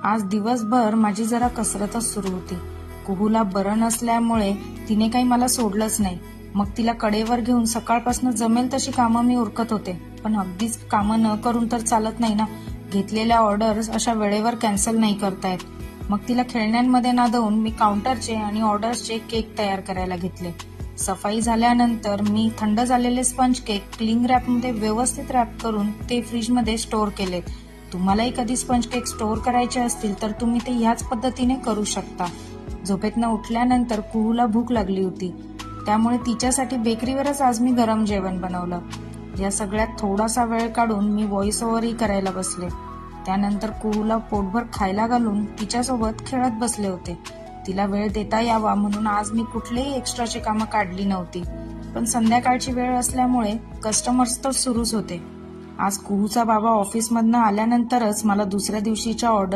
आज दिवसभर माझी जरा कसरतच सुरू होती. कुहूला बरं नसल्यामुळे तिने काही मला सोडलंच नाही. मग तिला कडेवर घेऊन सकाळपासून जमेल तशी कामं मी उरकत होते. पण अगदीच कामं न करून तर चालत नाही ना. घेतलेल्या ऑर्डर्स अशा वेळेवर कॅन्सल नाही करतायत. मग तिला खेळण्यांमध्ये नादवून मी काउंटरचे आणि ऑर्डर्सचे केक तयार करायला घेतले. सफाई झाल्यानंतर मी थंड झालेले स्पंज केक क्लिंग रॅपमध्ये व्यवस्थित रॅप करून ते फ्रीजमध्ये स्टोअर केले. तुम्हालाही कधी स्पंज केक स्टोअर करायचे असतील तर तुम्ही ते ह्याच पद्धतीने करू शकता. झोपेतनं उठल्यानंतर कुहूला भूक लागली होती, त्यामुळे तिच्यासाठी बेकरीवरच आज मी गरम जेवण बनवलं. या सगळ्यात थोडासा वेळ काढून मी व्हॉइस ओव्हरही करायला बसले. त्यानंतर कुहूला पोटभर खायला घालून तिच्यासोबत खेळत बसले होते. तिला वेळ देता यावा म्हणून आज मी कुठलीही एक्स्ट्राची कामं काढली नव्हती. पण संध्याकाळची वेळ असल्यामुळे कस्टमर्स तर सुरूच होते. आज कुहूचा बाबा ऑफिसमधनं आल्यानंतरच मला दुसऱ्या दिवशीच्या ऑर्डर